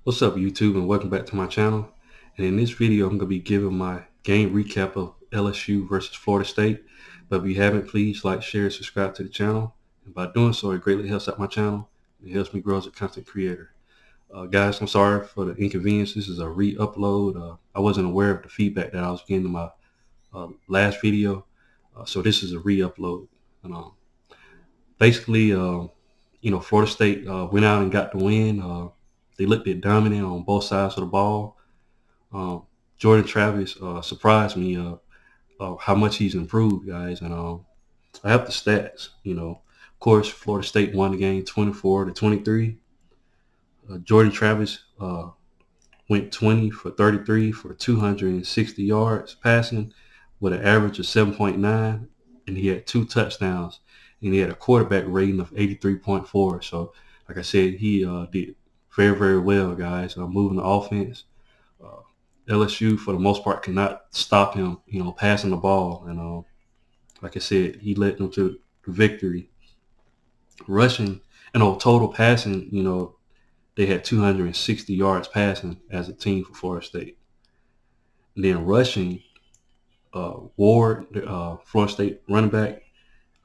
What's up, YouTube, and welcome back to my channel. And in this video, I'm going to be giving my game recap of LSU versus Florida State. But if you haven't, please like, share, and subscribe to the channel. And by doing so, it greatly helps out my channel. It helps me grow as a content creator. Guys, I'm sorry for the inconvenience. This is a re-upload. I wasn't aware of the feedback that I was getting in my last video. So this is a re-upload. And basically, Florida State went out and got the win. They looked at dominant on both sides of the ball. Um, Jordan Travis surprised me how much he's improved, guys. And I have the stats. Of course, Florida State won the game 24-23. Jordan Travis went 20 for 33 for 260 yards passing with an average of 7.9, and he had 2 touchdowns, and he had a quarterback rating of 83.4. So, like I said, he did very, very well, guys. Moving the offense. LSU, for the most part, cannot stop him, passing the ball. And like I said, he led them to victory. Rushing and total passing, they had 260 yards passing as a team for Florida State. And then rushing, Ward, Florida State running back,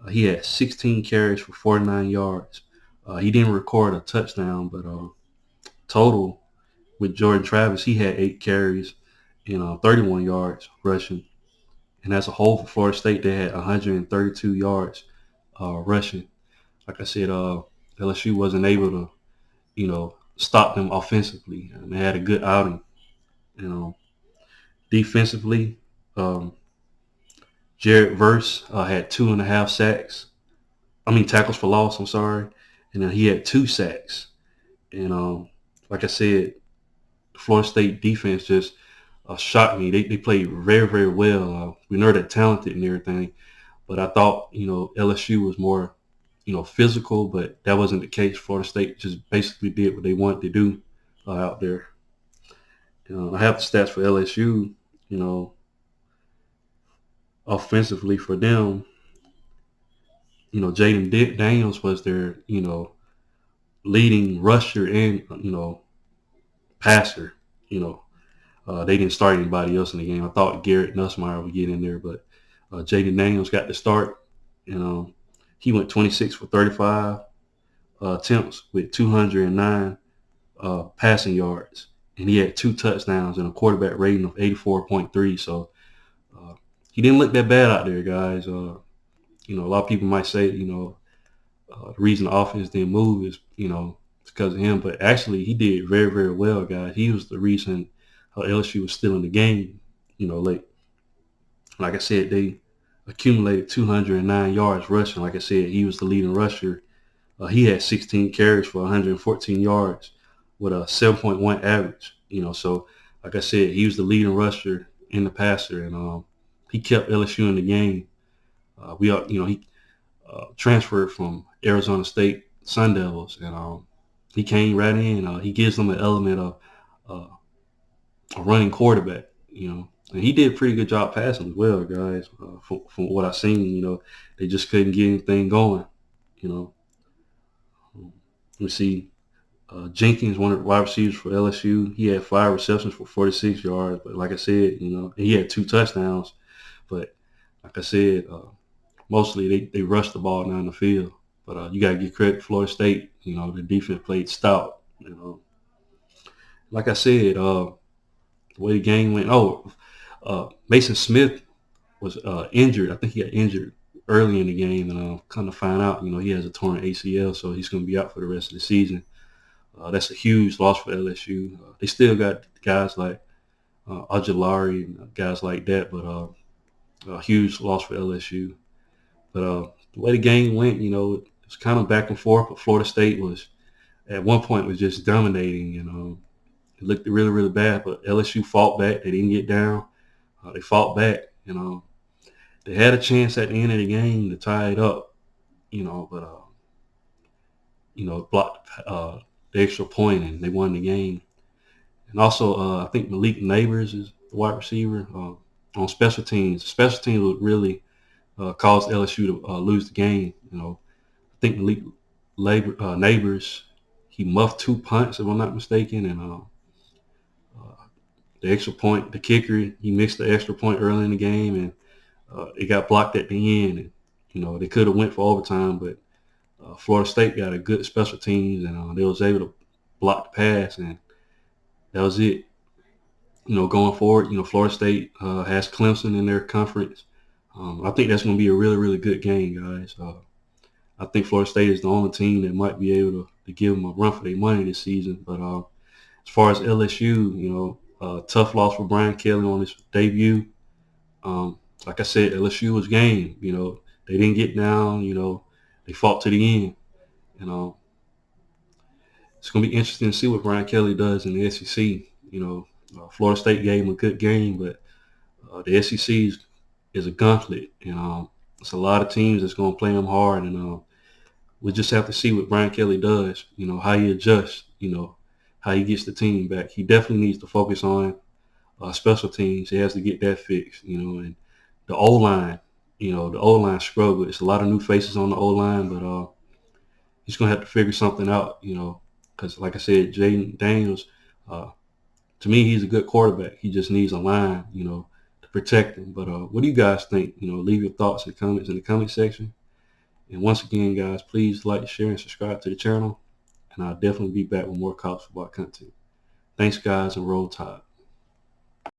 he had 16 carries for 49 yards. He didn't record a touchdown, but total with Jordan Travis, he had 8 carries and 31 yards rushing. And as a whole for Florida State, they had 132 yards rushing. Like I said, LSU wasn't able to, stop them offensively, and they had a good outing. Defensively, Jared Verse had 2.5 sacks. Tackles for loss. I'm sorry, and then he had 2 sacks. And like I said, the Florida State defense just shocked me. They played very, very well. We know they're talented and everything, but I thought LSU was more physical, but that wasn't the case. Florida State just basically did what they wanted to do out there. I have the stats for LSU. Offensively for them, Jaden Daniels was their leading rusher and passer. They didn't start anybody else in the game. I thought Garrett Nussmeier would get in there, but Jaden Daniels got the start. He went 26 for 35 attempts with 209 passing yards, and he had 2 touchdowns and a quarterback rating of 84.3. So he didn't look that bad out there, guys. A lot of people might say, the reason the offense didn't move is, it's because of him. But actually, he did very, very well, guys. He was the reason how LSU was still in the game, late. Like I said, they accumulated 209 yards rushing. Like I said, he was the leading rusher. He had 16 carries for 114 yards with a 7.1 average. So like I said, he was the leading rusher and the passer, and he kept LSU in the game. He transferred from Arizona State Sun Devils, and he came right in. He gives them an element of a running quarterback, and he did a pretty good job passing as well, guys. From what I've seen, they just couldn't get anything going. Let me see. Jenkins, one of the wide receivers for LSU, he had 5 receptions for 46 yards. But like I said, he had 2 touchdowns. But like I said, mostly they rushed the ball down the field. But you got to give credit to Florida State. The defense played stout. Like I said, the way the game went. Mason Smith was injured. I think he got injured early in the game, and come to find out, he has a torn ACL, so he's going to be out for the rest of the season. That's a huge loss for LSU. They still got guys like Aguilari and guys like that, but a huge loss for LSU. But the way the game went, it was kind of back and forth. But Florida State was, at one point, was just dominating. It looked really, really bad. But LSU fought back. They didn't get down. They fought back. They had a chance at the end of the game to tie it up. But blocked the extra point, and they won the game. And also, I think Malik Neighbors is the wide receiver on special teams. Special teams would really caused LSU to lose the game. I think Malik Neighbors, he muffed 2 punts, if I'm not mistaken, and the extra point, the kicker, he missed the extra point early in the game, and it got blocked at the end. And, they could have went for overtime, but Florida State got a good special teams, and they was able to block the pass, and that was it. Going forward, Florida State has Clemson in their conference. I think that's going to be a really, really good game, guys. I think Florida State is the only team that might be able to give them a run for their money this season. But as far as LSU, tough loss for Brian Kelly on his debut. Like I said, LSU was game. They didn't get down. They fought to the end. It's going to be interesting to see what Brian Kelly does in the SEC. Florida State gave him a good game, but the SEC is a gauntlet, and it's a lot of teams that's going to play him hard, and we just have to see what Brian Kelly does, how he adjusts, how he gets the team back. He definitely needs to focus on special teams. He has to get that fixed, and the O-line, the O-line struggle. It's a lot of new faces on the O-line, but he's going to have to figure something out, because like I said, Jaden Daniels, to me, he's a good quarterback. He just needs a line, to protect him. But what do you guys think? Leave your thoughts and comments in the comment section. And once again, guys, please like, share, and subscribe to the channel. And I'll definitely be back with more college football content. Thanks, guys, and roll tide.